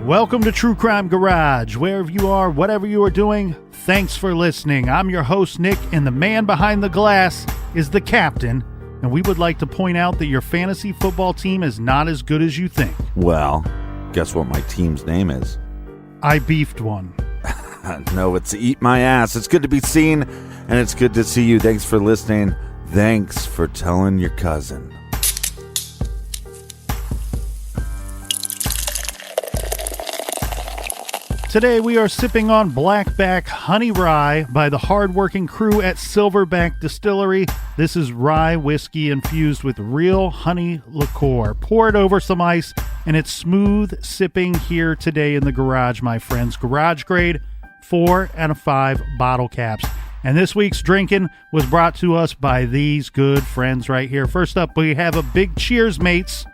Welcome to True Crime Garage. Wherever you are, whatever you are doing, thanks for listening. I'm your host, Nick, and the man behind the glass is the captain, and we would like to point out that your fantasy football team is not as good as you think. Well, guess what my team's name is? I beefed one. No, it's Eat My Ass. It's good to be seen, and it's good to see you. Thanks for listening. Thanks for telling your cousin. Today we are sipping on Blackback Honey Rye by the hardworking crew at Silverback Distillery. This is rye whiskey infused with real honey liqueur. Pour it over some ice, and it's smooth sipping here today in the garage, my friends. Garage grade, 4 out of 5 bottle caps. And this week's drinking was brought to us by these good friends right here. First up, we have a big cheers, mates,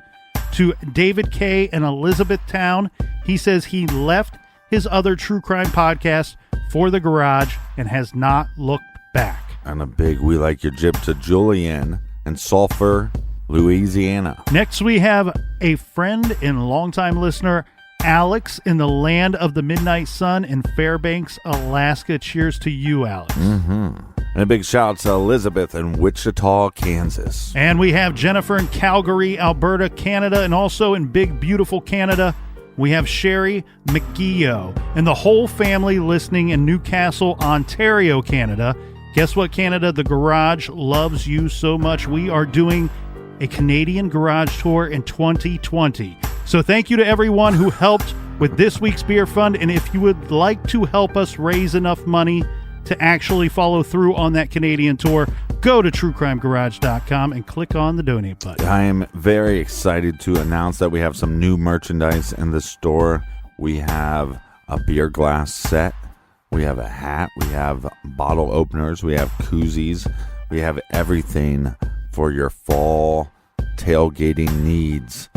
to David K. in Elizabethtown. He says he left his other true crime podcast for the garage and has not looked back. And a big we like your jib to Julian in Sulphur, Louisiana. Next we have a friend and longtime listener, Alex, in the land of the midnight sun in Fairbanks, Alaska. Cheers to you, Alex. And a big shout out to Elizabeth in Wichita, Kansas. And we have Jennifer in Calgary, Alberta, Canada, and also in big, beautiful Canada, we have Sherry McGeough and the whole family listening in Newcastle, Ontario, Canada. Guess what, Canada? The garage loves you so much. We are doing a Canadian garage tour in 2020. So thank you to everyone who helped with this week's beer fund. And if you would like to help us raise enough money to actually follow through on that Canadian tour, go to truecrimegarage.com and click on the donate button. I am very excited to announce that we have some new merchandise in the store. We have a beer glass set. We have a hat. We have bottle openers. We have koozies. We have everything for your fall tailgating needs.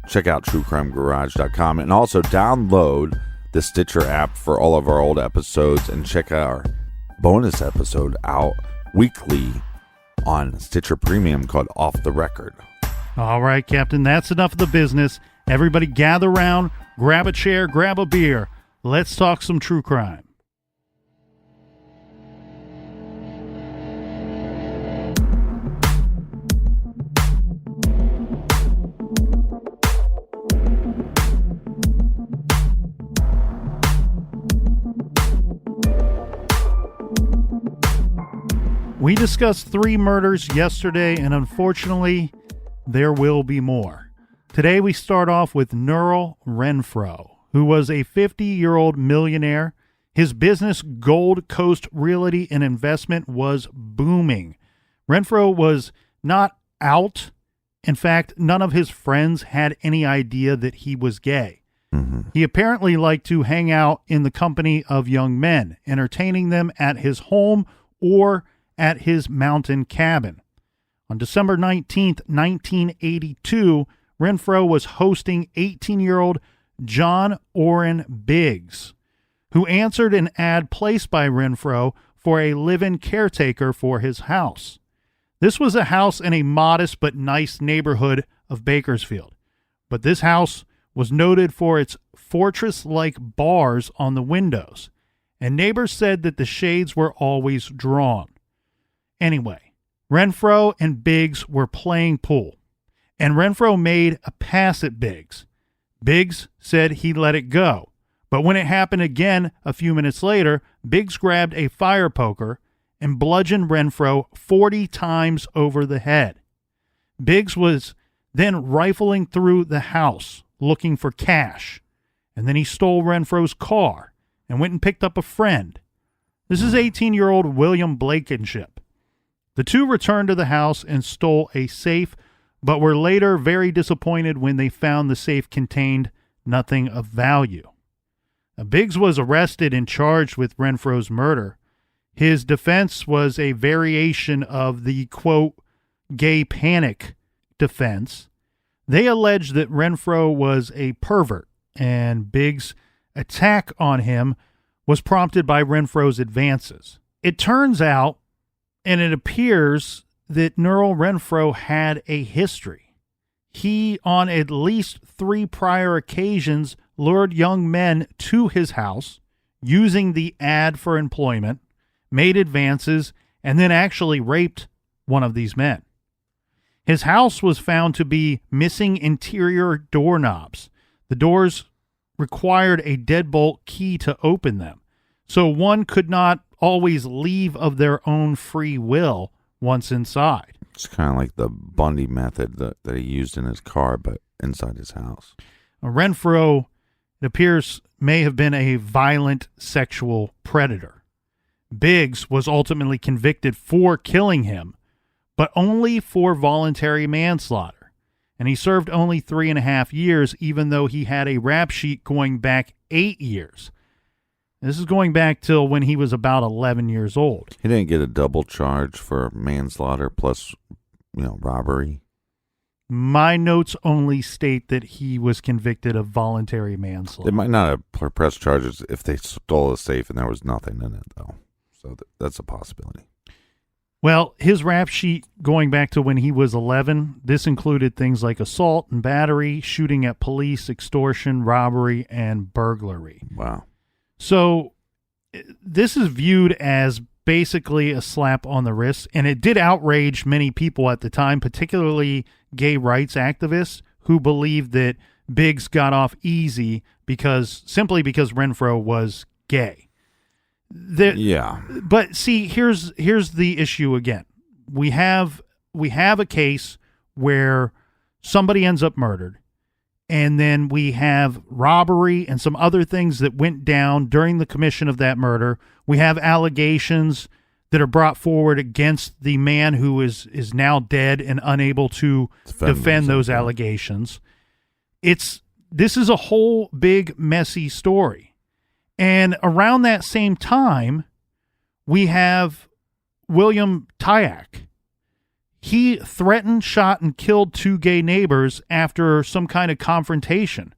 Check out truecrimegarage.com and also download the Stitcher app for all of our old episodes and check our bonus episode out weekly on Stitcher Premium called Off the Record. All right, Captain, that's enough of the business. Everybody gather around, grab a chair, grab a beer. Let's talk some true crime. We discussed 3 murders yesterday, and unfortunately, there will be more. Today, we start off with Nerl Renfro, who was a 50-year-old millionaire. His business, Gold Coast Realty and Investment, was booming. Renfro was not out. In fact, none of his friends had any idea that he was gay. He apparently liked to hang out in the company of young men, entertaining them at his home or at his mountain cabin. On December 19th, 1982, Renfro was hosting 18-year-old John Orrin Biggs, who answered an ad placed by Renfro for a live-in caretaker for his house. This was a house in a modest but nice neighborhood of Bakersfield, but this house was noted for its fortress-like bars on the windows, and neighbors said that the shades were always drawn. Anyway, Renfro and Biggs were playing pool, and Renfro made a pass at Biggs. Biggs said he let it go, but when it happened again a few minutes later, Biggs grabbed a fire poker and bludgeoned Renfro 40 times over the head. Biggs was then rifling through the house looking for cash, and then he stole Renfro's car and went and picked up a friend. This is 18-year-old William Blankenship. The two returned to the house and stole a safe, but were later very disappointed when they found the safe contained nothing of value. Biggs was arrested and charged with Renfro's murder. His defense was a variation of the, quote, gay panic defense. They alleged that Renfro was a pervert, and Biggs' attack on him was prompted by Renfro's advances. It turns out, and it appears, that Nerl Renfro had a history. He, on at least 3 prior occasions, lured young men to his house using the ad for employment, made advances, and then actually raped one of these men. His house was found to be missing interior doorknobs. The doors required a deadbolt key to open them, so one could not always leave of their own free will once inside. It's kind of like the Bundy method that he used in his car, but inside his house. Renfro, it appears, may have been a violent sexual predator. Biggs was ultimately convicted for killing him, but only for voluntary manslaughter. And he served only 3.5 years, even though he had a rap sheet going back 8 years. This is going back till when he was about 11 years old. He didn't get a double charge for manslaughter plus, robbery. My notes only state that he was convicted of voluntary manslaughter. They might not have pressed charges if they stole a safe and there was nothing in it, though. So that's a possibility. Well, his rap sheet going back to when he was 11, this included things like assault and battery, shooting at police, extortion, robbery, and burglary. Wow. So this is viewed as basically a slap on the wrist, and it did outrage many people at the time, particularly gay rights activists who believed that Biggs got off easy simply because Renfro was gay. Yeah. But see, here's the issue again. We have a case where somebody ends up murdered, and then we have robbery and some other things that went down during the commission of that murder. We have allegations that are brought forward against the man who is now dead and unable to defend those allegations. This is a whole big messy story. And around that same time, we have William Tyack. He threatened, shot, and killed 2 gay neighbors after some kind of confrontation.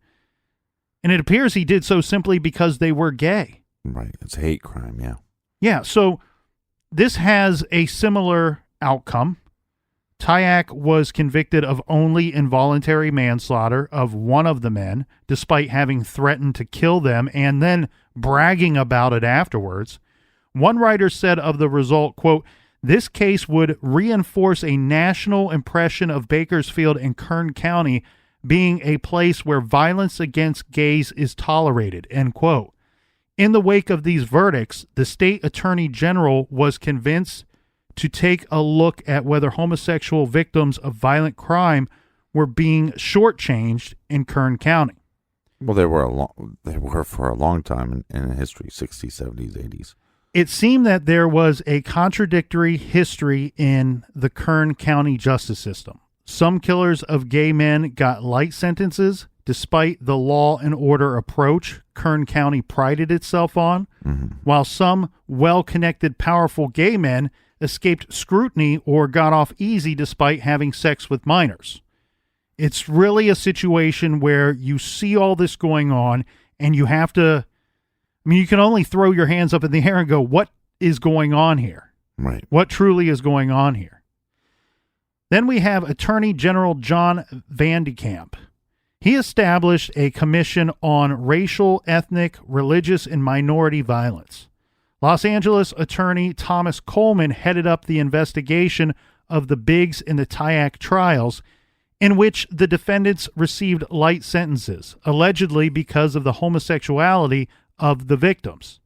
And it appears he did so simply because they were gay. Right. It's a hate crime, yeah. Yeah, so this has a similar outcome. Tyack was convicted of only involuntary manslaughter of one of the men, despite having threatened to kill them and then bragging about it afterwards. One writer said of the result, quote, "This case would reinforce a national impression of Bakersfield and Kern County being a place where violence against gays is tolerated," end quote. In the wake of these verdicts, the state attorney general was convinced to take a look at whether homosexual victims of violent crime were being shortchanged in Kern County. Well, they were for a long time in history, 60s, 70s, 80s. It seemed that there was a contradictory history in the Kern County justice system. Some killers of gay men got light sentences, despite the law and order approach Kern County prided itself on, while some well-connected, powerful gay men escaped scrutiny or got off easy despite having sex with minors. It's really a situation where you see all this going on and you have to, you can only throw your hands up in the air and go, what is going on here? Right. What truly is going on here? Then we have Attorney General John Van de Kamp. He established a commission on racial, ethnic, religious, and minority violence. Los Angeles attorney Thomas Coleman headed up the investigation of the Biggs and the Tyack trials, in which the defendants received light sentences, allegedly because of the homosexuality of the victims.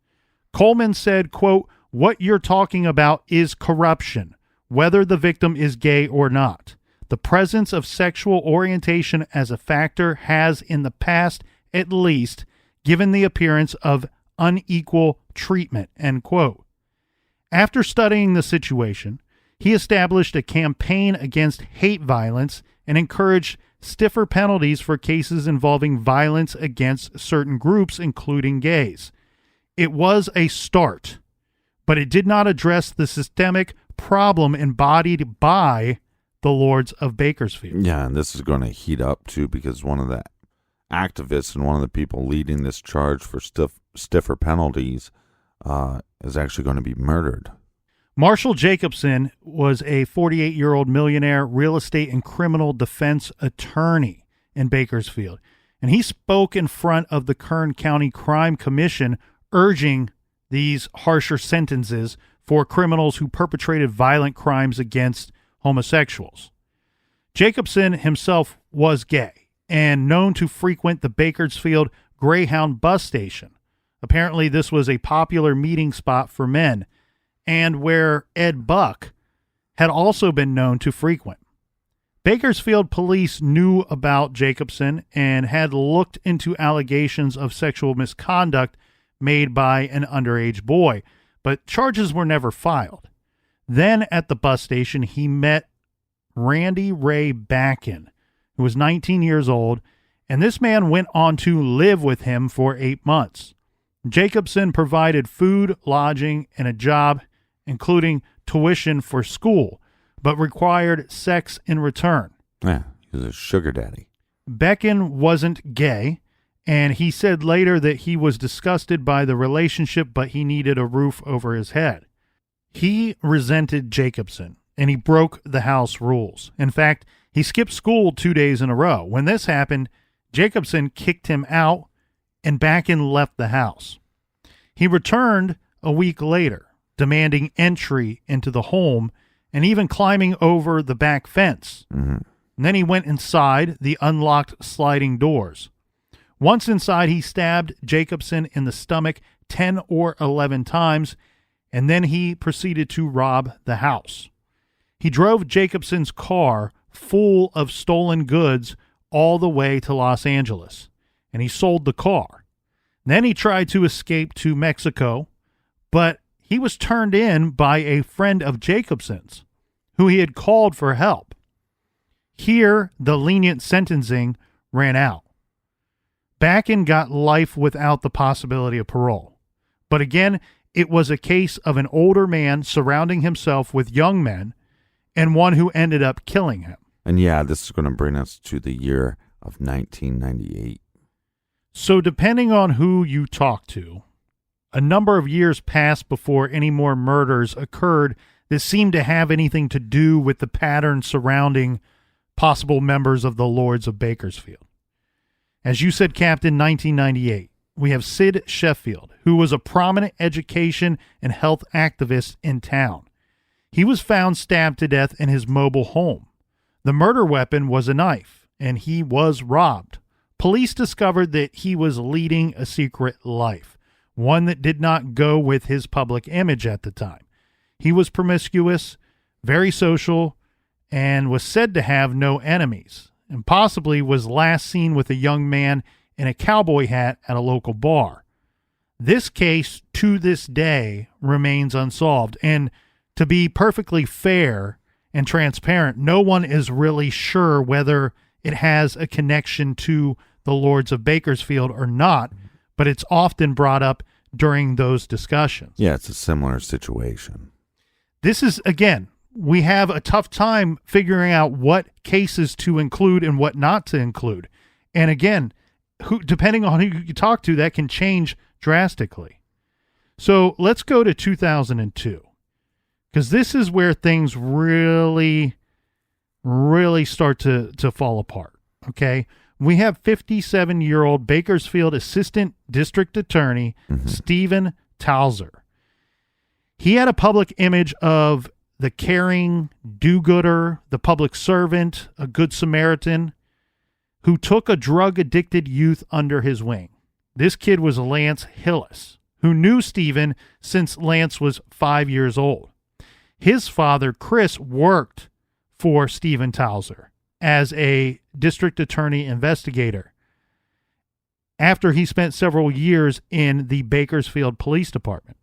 Coleman said, quote, "What you're talking about is corruption, whether the victim is gay or not. The presence of sexual orientation as a factor has, in the past at least, given the appearance of unequal treatment," end quote. After studying the situation, he established a campaign against hate violence and encouraged stiffer penalties for cases involving violence against certain groups, including gays. It was a start, but it did not address the systemic problem embodied by the Lords of Bakersfield. Yeah, and this is going to heat up, too, because one of the activists and one of the people leading this charge for stiffer penalties is actually going to be murdered. Marshall Jacobson was a 48-year-old millionaire real estate and criminal defense attorney in Bakersfield, And he spoke in front of the Kern County Crime Commission, urging these harsher sentences for criminals who perpetrated violent crimes against homosexuals. Jacobson himself was gay and known to frequent the Bakersfield Greyhound bus station. Apparently, this was a popular meeting spot for men, and where Ed Buck had also been known to frequent. Bakersfield police knew about Jacobson and had looked into allegations of sexual misconduct made by an underage boy, but charges were never filed. Then at the bus station, he met Randy Ray Backen, who was 19 years old, and this man went on to live with him for 8 months. Jacobson provided food, lodging, and a job, including tuition for school, but required sex in return. Yeah, he was a sugar daddy. Backen wasn't gay, and he said later that he was disgusted by the relationship, but he needed a roof over his head. He resented Jacobson, and he broke the house rules. In fact, he skipped school 2 days in a row. When this happened, Jacobson kicked him out, and Backen left the house. He returned a week later, demanding entry into the home and even climbing over the back fence. Mm-hmm. And then he went inside the unlocked sliding doors. Once inside, he stabbed Jacobson in the stomach 10 or 11 times, and then he proceeded to rob the house. He drove Jacobson's car full of stolen goods all the way to Los Angeles, and he sold the car. Then he tried to escape to Mexico, but he was turned in by a friend of Jacobson's, who he had called for help. Here, the lenient sentencing ran out. Backen got life without the possibility of parole. But again, it was a case of an older man surrounding himself with young men, and one who ended up killing him. And yeah, this is going to bring us to the year of 1998. So depending on who you talk to, a number of years passed before any more murders occurred that seemed to have anything to do with the pattern surrounding possible members of the Lords of Bakersfield. As you said, Captain, 1998, we have Sid Sheffield, who was a prominent education and health activist in town. He was found stabbed to death in his mobile home. The murder weapon was a knife, and he was robbed. Police discovered that he was leading a secret life, one that did not go with his public image at the time. He was promiscuous, very social, and was said to have no enemies, and possibly was last seen with a young man in a cowboy hat at a local bar. This case, to this day, remains unsolved, and to be perfectly fair and transparent, no one is really sure whether it has a connection to the Lords of Bakersfield or not, but it's often brought up during those discussions. Yeah, it's a similar situation. This is, again, we have a tough time figuring out what cases to include and what not to include. And again, depending on who you talk to, that can change drastically. So let's go to 2002, because this is where things really start to fall apart, okay? We have 57-year-old Bakersfield Assistant District Attorney Stephen Tauser. He had a public image of the caring do-gooder, the public servant, a good Samaritan, who took a drug-addicted youth under his wing. This kid was Lance Hillis, who knew Stephen since Lance was 5 years old. His father, Chris, worked for Stephen Tauser as a district attorney investigator after he spent several years in the Bakersfield Police Department.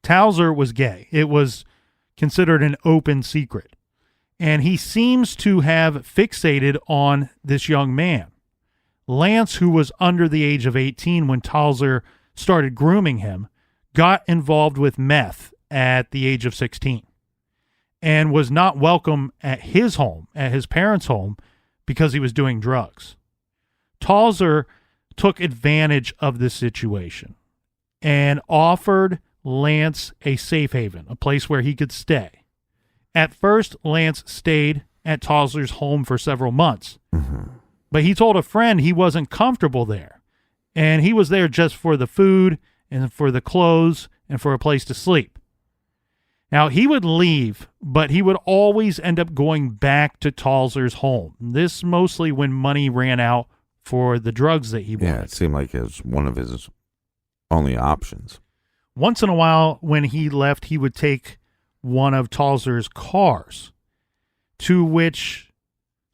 Tauser was gay. It was considered an open secret. And he seems to have fixated on this young man. Lance, who was under the age of 18 when Tauser started grooming him, got involved with meth at the age of 16 and was not welcome at his home, at his parents' home, because he was doing drugs. Tauser took advantage of this situation and offered Lance a safe haven, a place where he could stay. At first, Lance stayed at Tauser's home for several months. But he told a friend he wasn't comfortable there, and he was there just for the food and for the clothes and for a place to sleep. Now, he would leave, but he would always end up going back to Tauser's home. This mostly when money ran out for the drugs that he wanted. Yeah, it seemed like it was one of his only options. Once in a while, when he left, he would take one of Tauser's cars, to which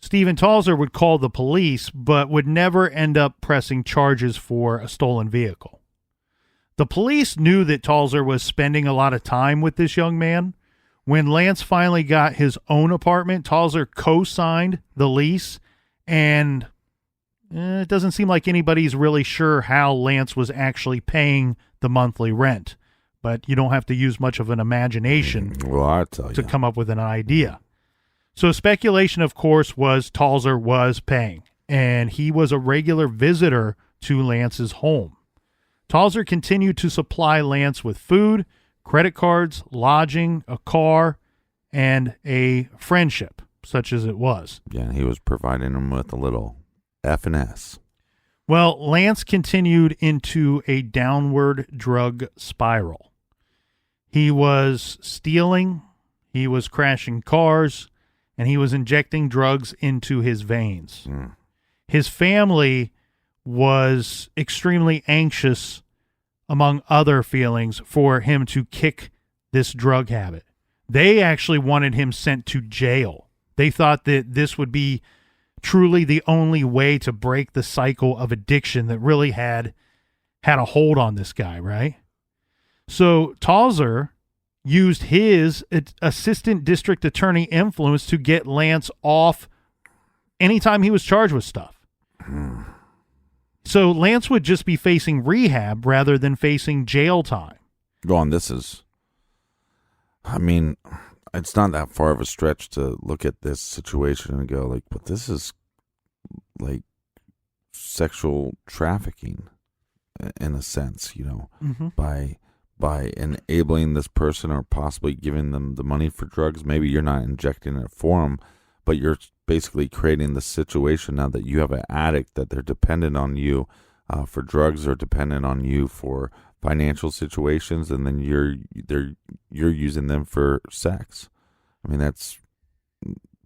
Stephen Tauser would call the police, but would never end up pressing charges for a stolen vehicle. The police knew that Tauser was spending a lot of time with this young man. When Lance finally got his own apartment, Tauser co-signed the lease, and it doesn't seem like anybody's really sure how Lance was actually paying the monthly rent, but you don't have to use much of an imagination to come up with an idea. So speculation, of course, was Tauser was paying, and he was a regular visitor to Lance's home. Tauser continued to supply Lance with food, credit cards, lodging, a car, and a friendship, such as it was. Yeah, he was providing him with a little F&S. Well, Lance continued into a downward drug spiral. He was stealing, he was crashing cars, and he was injecting drugs into his veins. His family was extremely anxious, among other feelings, for him to kick this drug habit. They actually wanted him sent to jail. They thought that this would be truly the only way to break the cycle of addiction that really had a hold on this guy, right? So Tauser used his assistant district attorney influence to get Lance off anytime he was charged with stuff. So Lance would just be facing rehab rather than facing jail time. Go on, this is, I mean, it's not that far of a stretch to look at this situation and go like, but this is like sexual trafficking in a sense, you know, by enabling this person or possibly giving them the money for drugs. Maybe you're not injecting it for them, but you're basically creating the situation now that you have an addict that they're dependent on you for drugs or dependent on you for financial situations, and then you're using them for sex. I mean, that's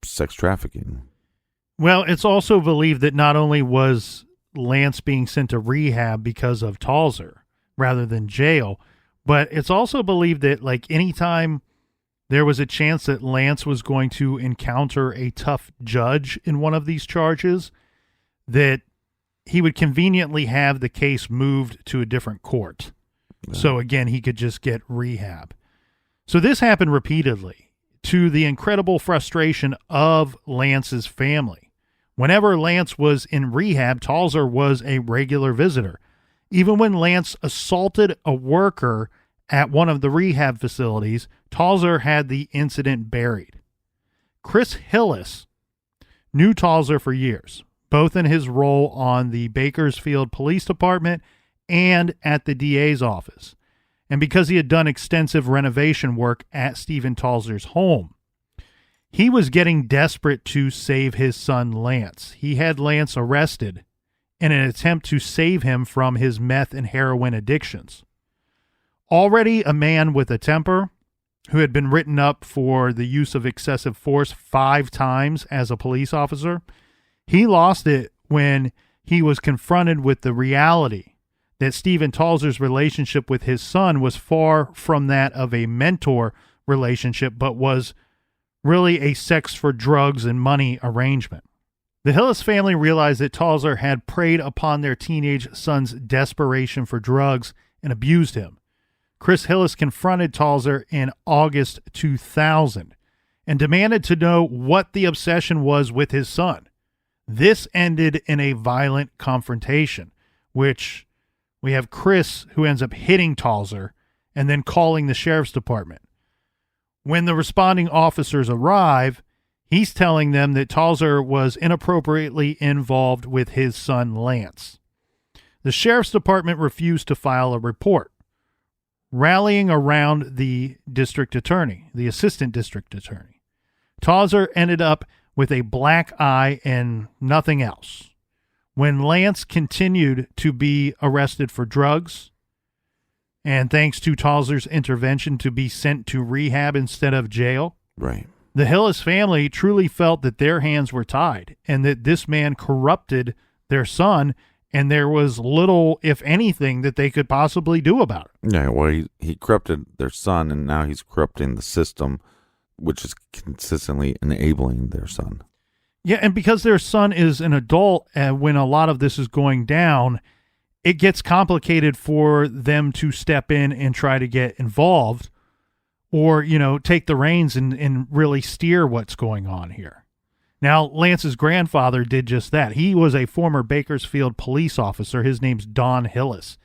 sex trafficking. Well, it's also believed that not only was Lance being sent to rehab because of Tauser rather than jail, but it's also believed that like anytime there was a chance that Lance was going to encounter a tough judge in one of these charges, that he would conveniently have the case moved to a different court. So again, he could just get rehab. So this happened repeatedly, to the incredible frustration of Lance's family. Whenever Lance was in rehab, Tauser was a regular visitor. Even when Lance assaulted a worker at one of the rehab facilities, Tauser had the incident buried. Chris Hillis knew Tauser for years, both in his role on the Bakersfield Police Department and at the DA's office, and because he had done extensive renovation work at Stephen Tauser's home. He was getting desperate to save his son Lance. He had Lance arrested in an attempt to save him from his meth and heroin addictions. Already a man with a temper, who had been written up for the use of excessive force 5 times as a police officer, he lost it when he was confronted with the reality that Stephen Tauser's relationship with his son was far from that of a mentor relationship, but was really a sex for drugs and money arrangement. The Hillis family realized that Tauser had preyed upon their teenage son's desperation for drugs and abused him. Chris Hillis confronted Tauser in August 2000 and demanded to know what the obsession was with his son. This ended in a violent confrontation, which we have Chris, who ends up hitting Tauser and then calling the sheriff's department. When the responding officers arrive, he's telling them that Tauser was inappropriately involved with his son Lance. The sheriff's department refused to file a report, rallying around the district attorney, the assistant district attorney. Tauser ended up with a black eye and nothing else. When Lance continued to be arrested for drugs, and thanks to Tauser's intervention to be sent to rehab instead of jail, Right. the Hillis family truly felt that their hands were tied and that this man corrupted their son, and there was little, if anything, that they could possibly do about it. Yeah, well, he corrupted their son, and now he's corrupting the system, which is consistently enabling their son. Yeah, and because their son is an adult, when a lot of this is going down, it gets complicated for them to step in and try to get involved or, take the reins and really steer what's going on here. Now, Lance's grandfather did just that. He was a former Bakersfield police officer. His name's Don Hillis.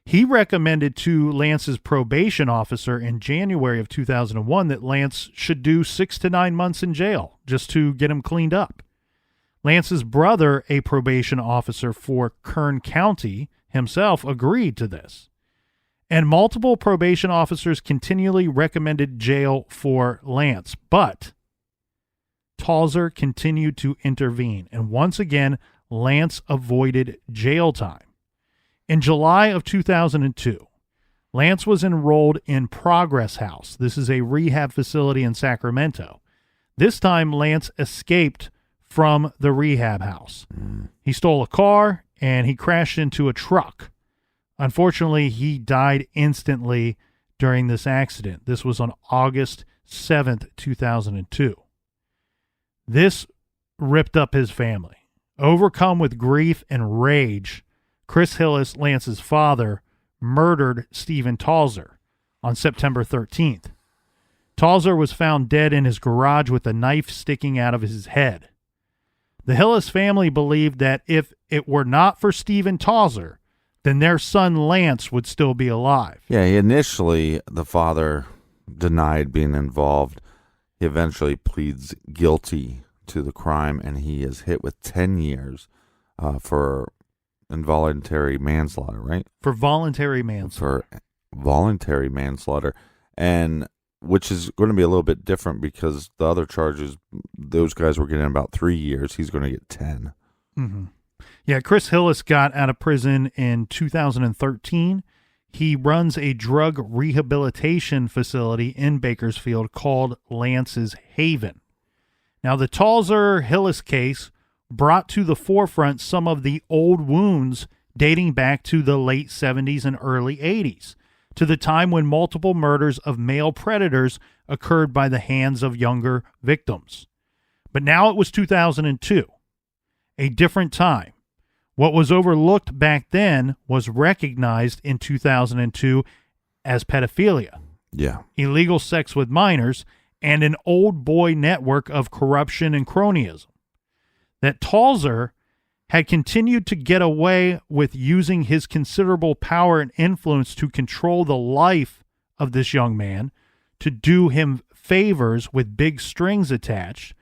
He recommended to Lance's probation officer in January of 2001 that Lance should do 6 to 9 months in jail just to get him cleaned up. Lance's brother, a probation officer for Kern County himself, agreed to this. And multiple probation officers continually recommended jail for Lance, but Tauser continued to intervene, and once again, Lance avoided jail time. In July of 2002, Lance was enrolled in Progress House. This is a rehab facility in Sacramento. This time, Lance escaped from the rehab house. He stole a car, and he crashed into a truck. Unfortunately, he died instantly during this accident. This was on August 7th, 2002. This ripped up his family. Overcome with grief and rage, Chris Hillis, Lance's father, murdered Stephen Tauser on September 13th. Tauser was found dead in his garage with a knife sticking out of his head. The Hillis family believed that if it were not for Stephen Tauser, then their son Lance would still be alive. Yeah, initially the father denied being involved. He eventually pleads guilty to the crime, and he is hit with 10 years for involuntary manslaughter, right? For voluntary manslaughter. For voluntary manslaughter, and which is going to be a little bit different because the other charges, those guys were getting about 3 years. He's going to get 10. Mm-hmm. Yeah, Chris Hillis got out of prison in 2013. He runs a drug rehabilitation facility in Bakersfield called Lance's Haven. Now, the Tauser-Hillis case brought to the forefront some of the old wounds dating back to the late 70s and early 80s, to the time when multiple murders of male predators occurred by the hands of younger victims. But now it was 2002, a different time. What was overlooked back then was recognized in 2002 as pedophilia, illegal sex with minors, and an old boy network of corruption and cronyism. That Tauser had continued to get away with using his considerable power and influence to control the life of this young man, to do him favors with big strings attached,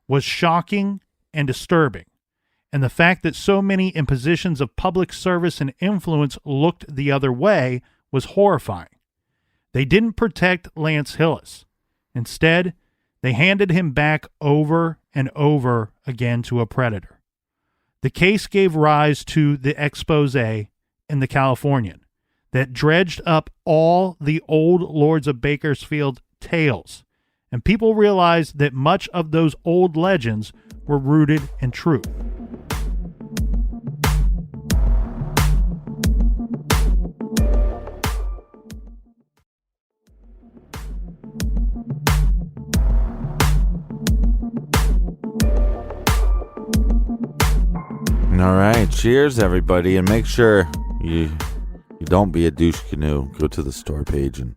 was shocking and disturbing. And the fact that so many in positions of public service and influence looked the other way was horrifying. They didn't protect Lance Hillis. Instead, they handed him back over and over again to a predator. The case gave rise to the expose in the Californian that dredged up all the old Lords of Bakersfield tales, and people realized that much of those old legends were rooted in truth. All right, cheers, everybody, and make sure you don't be a douche canoe. Go to the store page and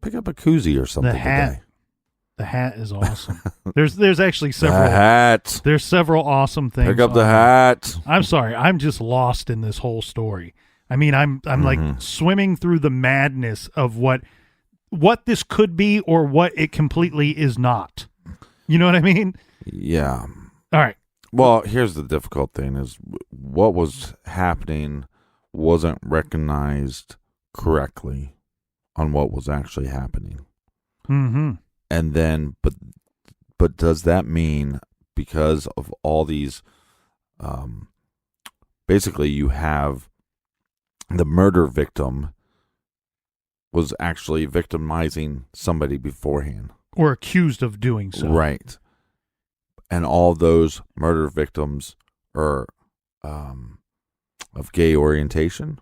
pick up a koozie or something. The hat is awesome. There's actually several. The hat. There's several awesome things. Pick up the hat. I'm sorry, I'm just lost in this whole story. I mean, I'm like swimming through the madness of what this could be or what it completely is not. You know what I mean? Yeah. All right. Well, here's the difficult thing is what was happening wasn't recognized correctly on what was actually happening. Mm-hmm. And then, but does that mean because of all these basically you have the murder victim was actually victimizing somebody beforehand. Or accused of doing so. Right. And all those murder victims are of gay orientation?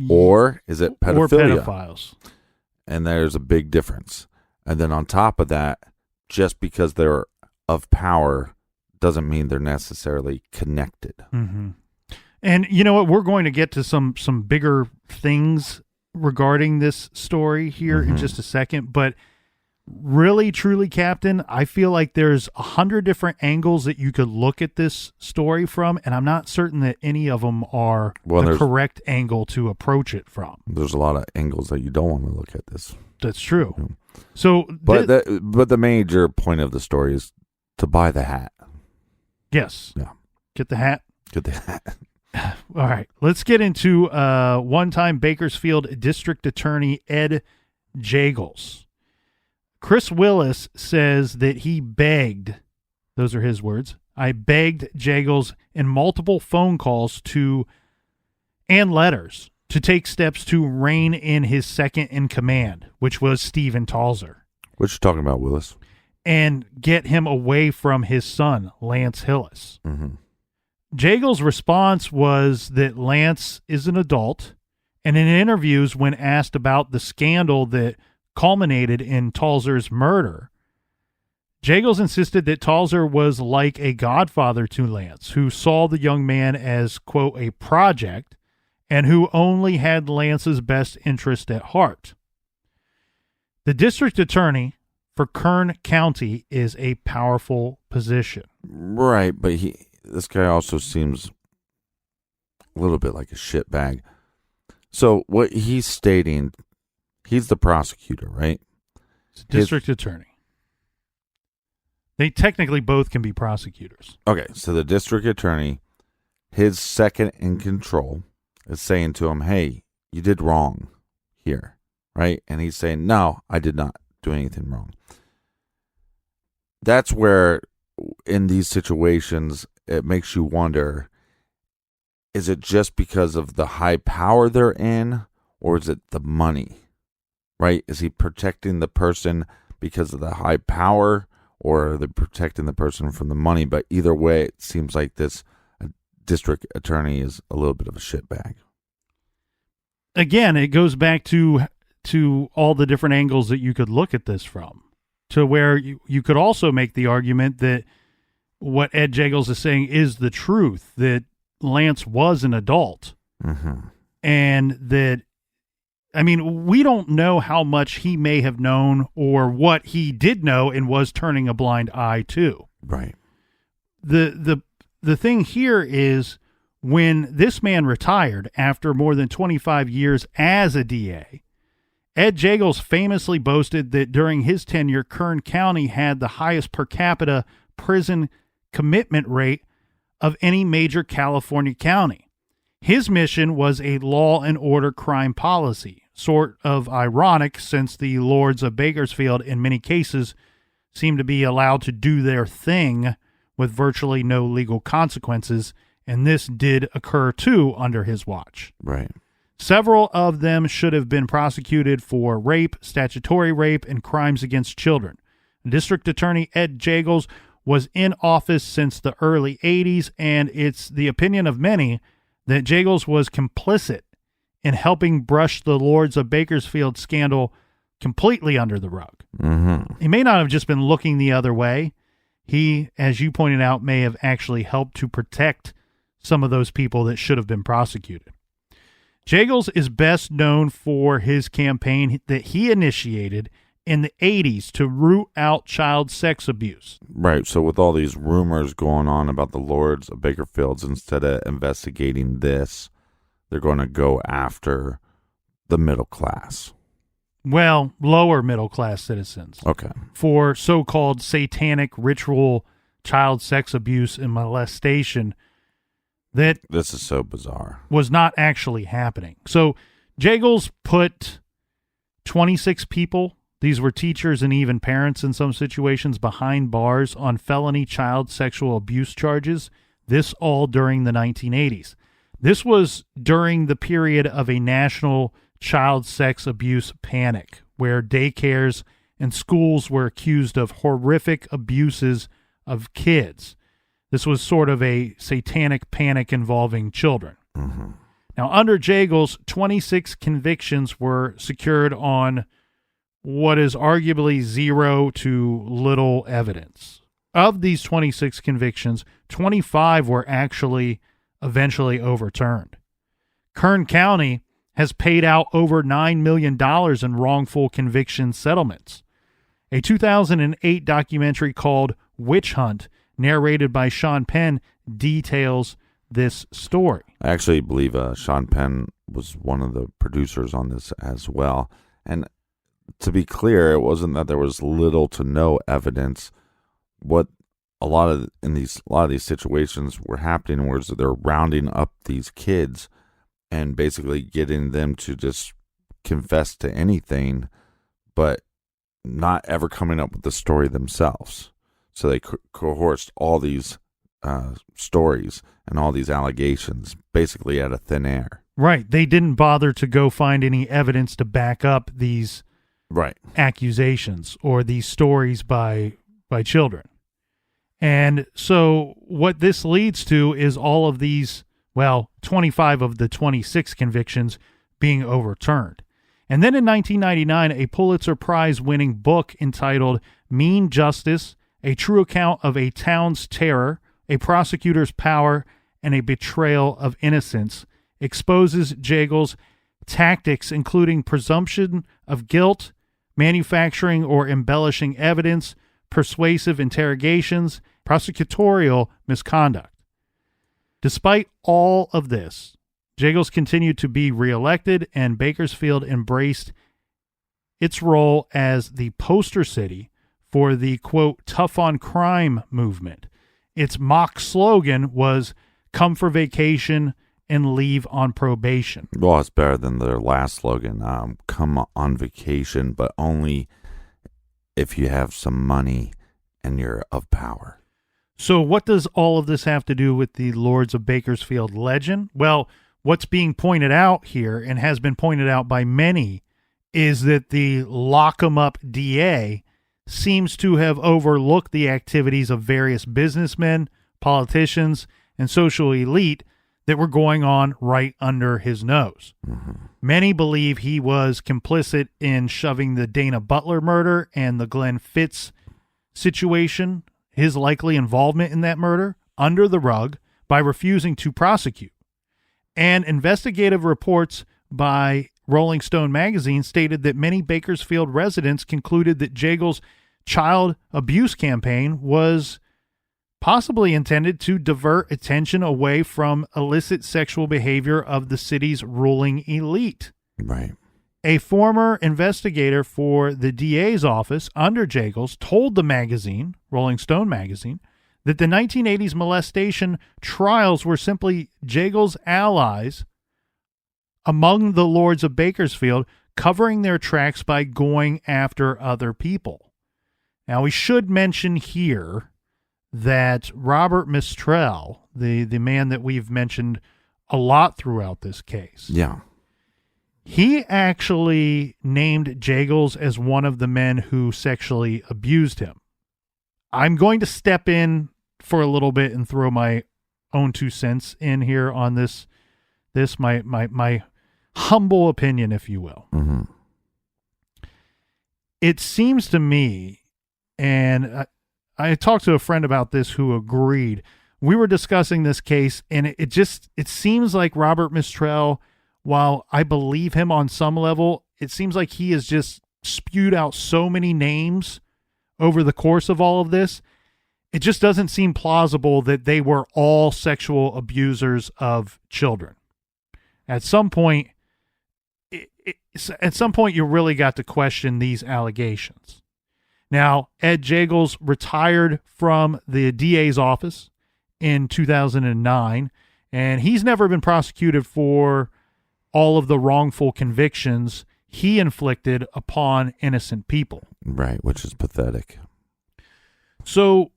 Or is it pedophilia? Or pedophiles. And there's a big difference. And then on top of that, just because they're of power doesn't mean they're necessarily connected. Mm-hmm. And you know what? We're going to get to some bigger things regarding this story here in just a second. But really, truly, Captain, I feel like there's 100 different angles that you could look at this story from, and I'm not certain that any of them are the correct angle to approach it from. There's a lot of angles that you don't want to look at this. That's true. Mm-hmm. So, but the major point of the story is to buy the hat. Yes. Yeah. Get the hat. Get the hat. All right. Let's get into one-time Bakersfield District Attorney Ed Jagels. Chris Willis says that he begged, those are his words, I begged Jagels in multiple phone calls and letters to take steps to rein in his second in command, which was Stephen Tauser. What you talking about, Willis? And get him away from his son, Lance Hillis. Mm-hmm. Jagels' response was that Lance is an adult, and in interviews when asked about the scandal that culminated in Tauser's murder, Jagels insisted that Tauser was like a godfather to Lance, who saw the young man as, quote, a project, and who only had Lance's best interest at heart. The district attorney for Kern County is a powerful position. Right, but this guy also seems a little bit like a shitbag. So what he's stating, he's the prosecutor, right? District attorney. They technically both can be prosecutors. Okay, so the district attorney, his second in control, is saying to him, hey, you did wrong here, right? And he's saying, no, I did not do anything wrong. That's where, in these situations, it makes you wonder, is it just because of the high power they're in, or is it the money, right? Is he protecting the person because of the high power, or are they protecting the person from the money? But either way, it seems like this district attorney is a little bit of a shitbag. Again, it goes back to all the different angles that you could look at this from, to where you could also make the argument that what Ed Jagels is saying is the truth, that Lance was an adult. Mm-hmm. And that, I mean, we don't know how much he may have known or what he did know and was turning a blind eye to. Right. The thing here is, when this man retired after more than 25 years as a DA, Ed Jagels famously boasted that during his tenure, Kern County had the highest per capita prison commitment rate of any major California county. His mission was a law and order crime policy, sort of ironic since the Lords of Bakersfield in many cases seem to be allowed to do their thing with virtually no legal consequences, and this did occur too under his watch. Right. Several of them should have been prosecuted for rape, statutory rape, and crimes against children. District Attorney Ed Jagels was in office since the early 80s, and it's the opinion of many that Jagels was complicit in helping brush the Lords of Bakersfield scandal completely under the rug. Mm-hmm. He may not have just been looking the other way. He, as you pointed out, may have actually helped to protect some of those people that should have been prosecuted. Jagels is best known for his campaign that he initiated in the 80s to root out child sex abuse. Right. So with all these rumors going on about the Lords of Bakersfield, instead of investigating this, they're going to go after the middle class. Well, lower middle class citizens. Okay. For so-called satanic ritual child sex abuse and molestation that this is so bizarre, was not actually happening. So Jagels put 26 people, these were teachers and even parents in some situations, behind bars on felony child sexual abuse charges This all during the 1980s. This was during the period of a national child sex abuse panic, where daycares and schools were accused of horrific abuses of kids. This was sort of a satanic panic involving children. Mm-hmm. Now, under Jagels, 26 convictions were secured on what is arguably zero to little evidence. Of these 26 convictions, 25 were actually eventually overturned. Kern County has paid out over $9 million in wrongful conviction settlements. A 2008 documentary called Witch Hunt, narrated by Sean Penn, details this story. I actually believe Sean Penn was one of the producers on this as well. And to be clear, it wasn't that there was little to no evidence. What a lot of these situations were happening was that they're rounding up these kids and basically getting them to just confess to anything, but not ever coming up with the story themselves. So they coerced all these stories and all these allegations basically out of thin air. Right. They didn't bother to go find any evidence to back up these accusations or these stories by children. And so what this leads to is all of these, 25 of the 26 convictions being overturned. And then in 1999, a Pulitzer Prize-winning book entitled Mean Justice, A True Account of a Town's Terror, a Prosecutor's Power, and a Betrayal of Innocence exposes Jagels' tactics, including presumption of guilt, manufacturing or embellishing evidence, persuasive interrogations, prosecutorial misconduct. Despite all of this, Jagels continued to be reelected, and Bakersfield embraced its role as the poster city for the, quote, tough on crime movement. Its mock slogan was, come for vacation and leave on probation. Well, it's better than their last slogan, come on vacation, but only if you have some money and you're of power. So what does all of this have to do with the Lords of Bakersfield legend? Well, what's being pointed out here, and has been pointed out by many, is that the lock-em-up DA seems to have overlooked the activities of various businessmen, politicians, and social elite that were going on right under his nose. Mm-hmm. Many believe he was complicit in shoving the Dana Butler murder and the Glenn Fitz situation, his likely involvement in that murder, under the rug by refusing to prosecute. And investigative reports by Rolling Stone magazine stated that many Bakersfield residents concluded that Jagels' child abuse campaign was possibly intended to divert attention away from illicit sexual behavior of the city's ruling elite. Right. A former investigator for the DA's office under Jagels told the magazine, Rolling Stone magazine, that the 1980s molestation trials were simply Jagels' allies among the Lords of Bakersfield covering their tracks by going after other people. Now, we should mention here that Robert Mistrell, the man that we've mentioned a lot throughout this case, he actually named Jagels as one of the men who sexually abused him. I'm going to step in for a little bit and throw my own 2 cents in here on this my humble opinion, if you will. Mm-hmm. It seems to me, and I talked to a friend about this who agreed. We were discussing this case, and it seems like Robert Mistrell, while I believe him on some level, it seems like he has just spewed out so many names over the course of all of this. It just doesn't seem plausible that they were all sexual abusers of children. At some point, you really got to question these allegations. Now, Ed Jagels retired from the DA's office in 2009, and he's never been prosecuted for all of the wrongful convictions he inflicted upon innocent people. Right, which is pathetic. So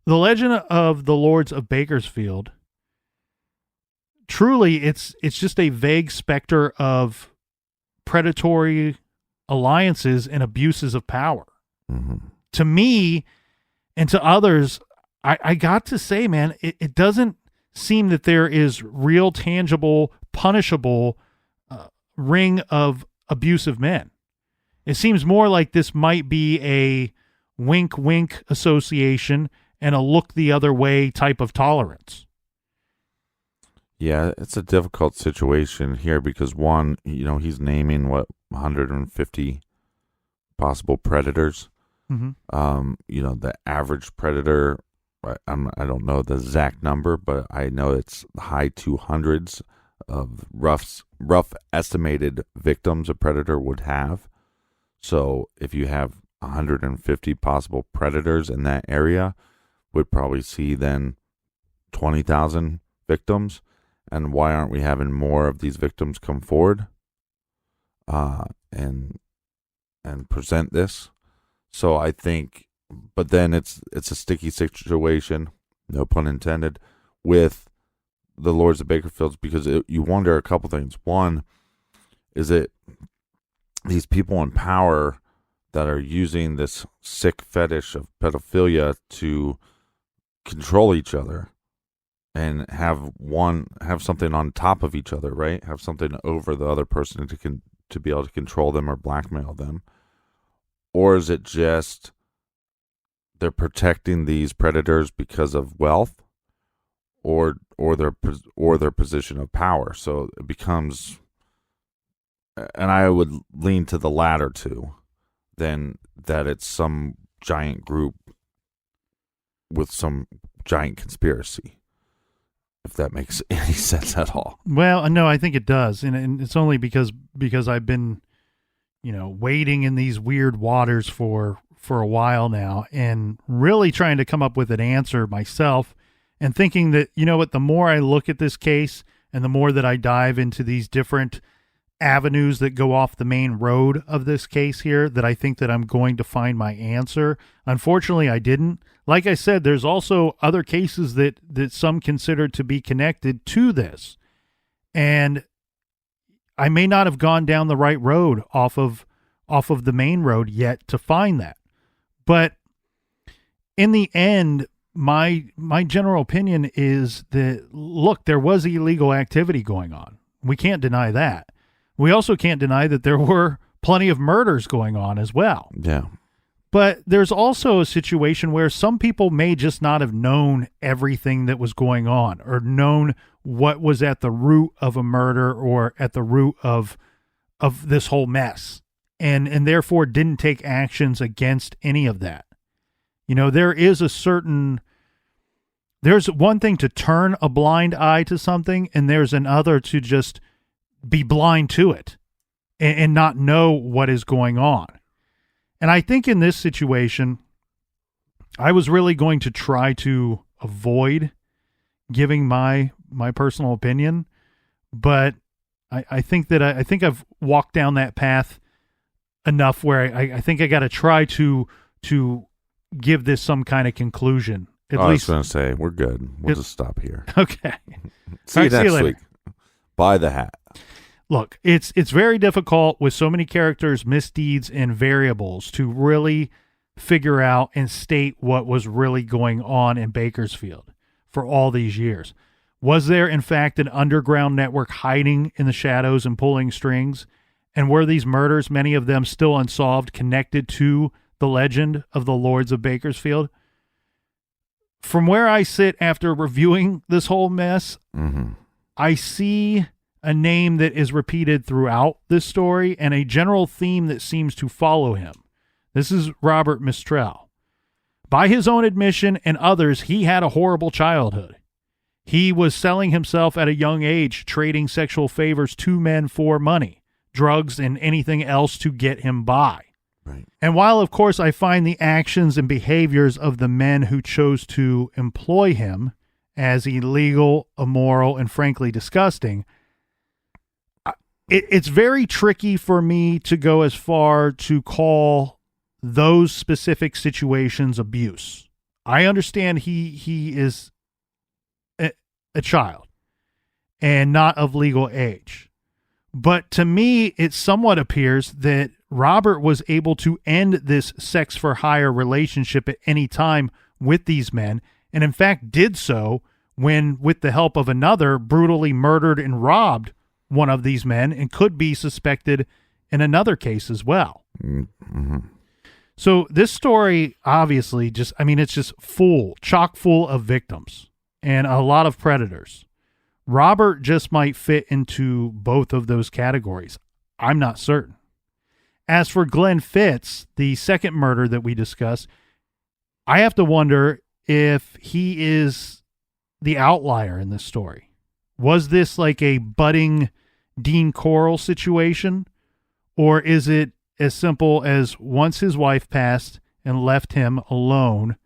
The legend of the Lords of Bakersfield, truly, it's just a vague specter of predatory alliances and abuses of power. Mm-hmm. To me and to others, I got to say, man, it doesn't seem that there is real, tangible, punishable ring of abusive men. It seems more like this might be a wink-wink association and a look the other way type of tolerance. Yeah, it's a difficult situation here because one, he's naming 150 possible predators. Mm-hmm. The average predator, I don't know the exact number, but I know it's high 200s of rough estimated victims a predator would have. So if you have 150 possible predators in that area, would probably see then 20,000 victims. And why aren't we having more of these victims come forward and present this? So I think, but then it's a sticky situation, no pun intended, with the Lords of Bakersfield, because you wonder a couple things. One, is it these people in power that are using this sick fetish of pedophilia to control each other and have something on top of each other, right? Have something over the other person to be able to control them or blackmail them? Or is it just they're protecting these predators because of wealth or their position of power? So it becomes, and I would lean to the latter two, than that it's some giant group with some giant conspiracy, if that makes any sense at all. Well, no, I think it does. And it's only because I've been, wading in these weird waters for a while now and really trying to come up with an answer myself and thinking that, the more I look at this case and the more that I dive into these different avenues that go off the main road of this case here, that I think that I'm going to find my answer. Unfortunately, I didn't. Like I said, there's also other cases that some consider to be connected to this. And I may not have gone down the right road off of the main road yet to find that. But in the end, my general opinion is that, look, there was illegal activity going on. We can't deny that. We also can't deny that there were plenty of murders going on as well. Yeah. But there's also a situation where some people may just not have known everything that was going on or known what was at the root of a murder or at the root of this whole mess, and therefore didn't take actions against any of that. There's one thing to turn a blind eye to something, and there's another to just be blind to it and not know what is going on. And I think in this situation, I was really going to try to avoid giving my personal opinion, but I think I've walked down that path enough where I think I got to try to give this some kind of conclusion. At least, I was going to say, we're good. We'll just stop here. Okay. See you next later. week. Buy the hat. Look, it's very difficult with so many characters, misdeeds, and variables to really figure out and state what was really going on in Bakersfield for all these years. Was there, in fact, an underground network hiding in the shadows and pulling strings? And were these murders, many of them still unsolved, connected to the legend of the Lords of Bakersfield? From where I sit after reviewing this whole mess, I see a name that is repeated throughout this story and a general theme that seems to follow him. This is Robert Mistrell. By his own admission and others, he had a horrible childhood. He was selling himself at a young age, trading sexual favors to men for money, drugs, and anything else to get him by. Right. And while, of course, I find the actions and behaviors of the men who chose to employ him as illegal, immoral, and frankly disgusting, it's very tricky for me to go as far to call those specific situations abuse. I understand he is a child and not of legal age. But to me, it somewhat appears that Robert was able to end this sex for hire relationship at any time with these men, and in fact did so when, with the help of another, brutally murdered and robbed one of these men and could be suspected in another case as well. Mm-hmm. So this story obviously it's just chock full of victims and a lot of predators. Robert just might fit into both of those categories. I'm not certain. As for Glenn Fitz, the second murder that we discussed, I have to wonder if he is the outlier in this story. Was this like a budding Dean Coral situation? Or is it as simple as once his wife passed and left him alone,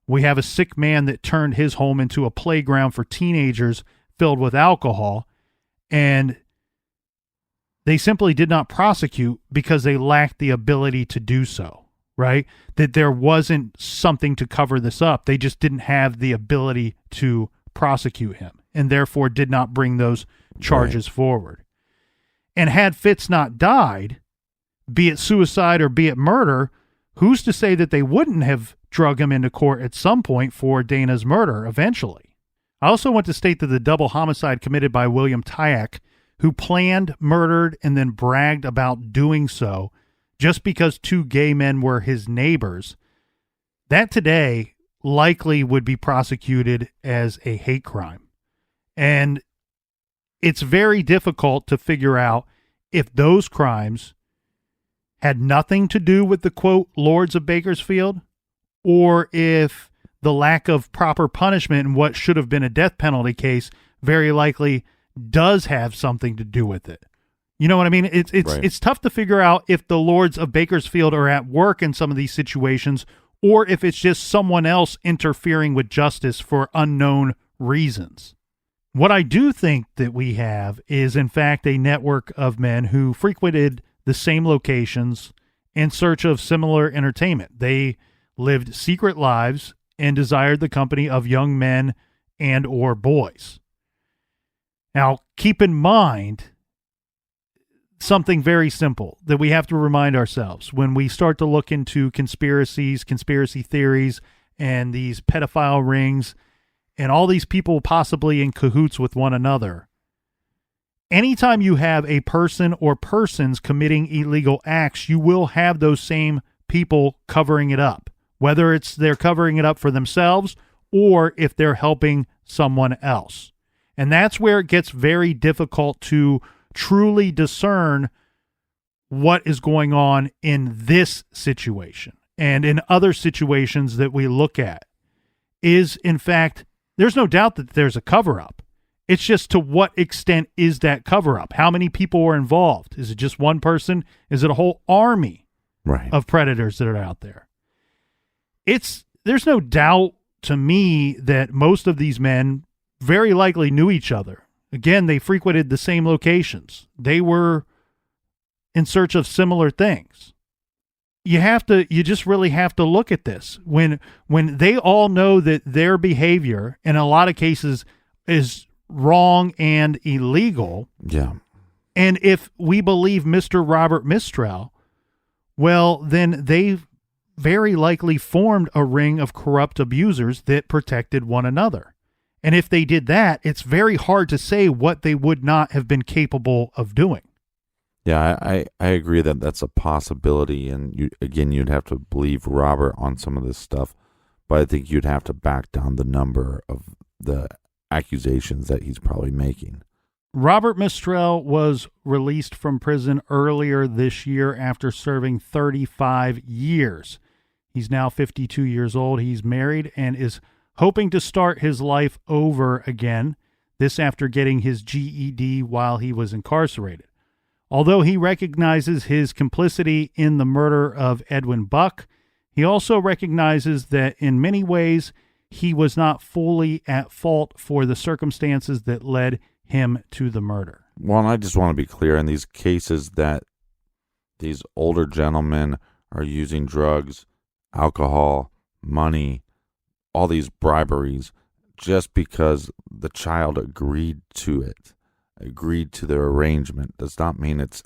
we have a sick man that turned his home into a playground for teenagers filled with alcohol, and they simply did not prosecute because they lacked the ability to do so, right? That there wasn't something to cover this up. They just didn't have the ability to prosecute him and therefore did not bring those charges forward. And had Fitz not died, be it suicide or be it murder, who's to say that they wouldn't have drug him into court at some point for Dana's murder eventually? I also want to state that the double homicide committed by William Tyack, who planned, murdered, and then bragged about doing so just because two gay men were his neighbors, that today likely would be prosecuted as a hate crime. And it's very difficult to figure out if those crimes had nothing to do with the, quote, Lords of Bakersfield, or if the lack of proper punishment in what should have been a death penalty case very likely does have something to do with it. You know what I mean? It's tough to figure out if the Lords of Bakersfield are at work in some of these situations, or if it's just someone else interfering with justice for unknown reasons. What I do think that we have is, in fact, a network of men who frequented the same locations in search of similar entertainment. They lived secret lives and desired the company of young men and or boys. Now, keep in mind something very simple that we have to remind ourselves when we start to look into conspiracies, conspiracy theories, and these pedophile rings, and all these people possibly in cahoots with one another. Anytime you have a person or persons committing illegal acts, you will have those same people covering it up, whether it's they're covering it up for themselves or if they're helping someone else. And that's where it gets very difficult to truly discern what is going on in this situation and in other situations that we look at. Is, in fact, there's no doubt that there's a cover-up. It's just to what extent is that cover-up? How many people were involved? Is it just one person? Is it a whole army of predators that are out there? There's no doubt to me that most of these men very likely knew each other. Again, they frequented the same locations. They were in search of similar things. You just really have to look at this. When they all know that their behavior, in a lot of cases, is wrong and illegal. Yeah. And if we believe Mr. Robert Mistral, well, then they very likely formed a ring of corrupt abusers that protected one another. And if they did that, it's very hard to say what they would not have been capable of doing. Yeah, I agree that that's a possibility. And you'd have to believe Robert on some of this stuff. But I think you'd have to back down the number of the accusations that he's probably making. Robert Mistral was released from prison earlier this year after serving 35 years. He's now 52 years old. He's married and is hoping to start his life over again, this after getting his GED while he was incarcerated. Although he recognizes his complicity in the murder of Edwin Buck, he also recognizes that in many ways he was not fully at fault for the circumstances that led him to the murder. Well, and I just want to be clear in these cases that these older gentlemen are using drugs, alcohol, money, all these briberies just because the child agreed to it, agreed to the arrangement, does not mean it's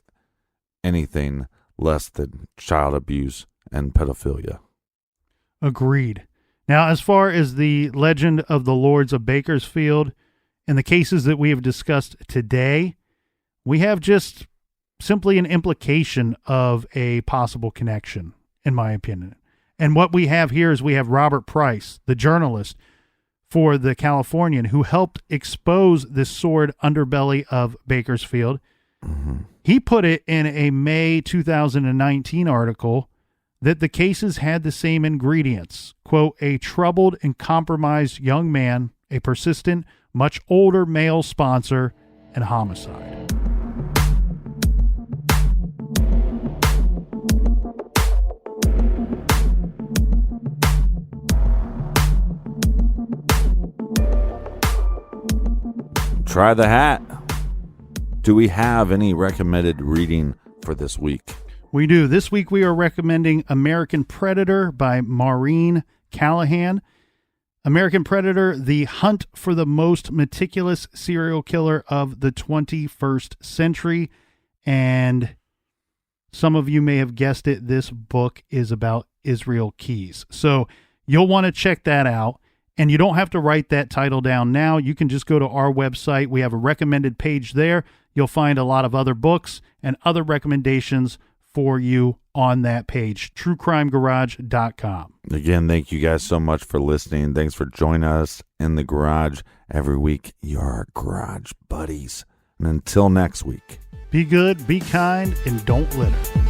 anything less than child abuse and pedophilia. Agreed. Now, as far as the legend of the Lords of Bakersfield and the cases that we have discussed today, we have just simply an implication of a possible connection, in my opinion. And what we have here is we have Robert Price, the journalist for the Californian, who helped expose this sordid underbelly of Bakersfield. Mm-hmm. He put it in a May 2019 article that the cases had the same ingredients. Quote, a troubled and compromised young man, a persistent, much older male sponsor, and homicide. Try the hat. Do we have any recommended reading for this week? We do. This week we are recommending American Predator by Maureen Callahan. American Predator, the hunt for the most meticulous serial killer of the 21st century. And some of you may have guessed it, this book is about Israel Keys. So you'll want to check that out. And you don't have to write that title down now. You can just go to our website. We have a recommended page there. You'll find a lot of other books and other recommendations for you on that page, truecrimegarage.com. Again, thank you guys so much for listening. Thanks for joining us in the garage every week. You're our garage buddies. And until next week, be good, be kind, and don't litter.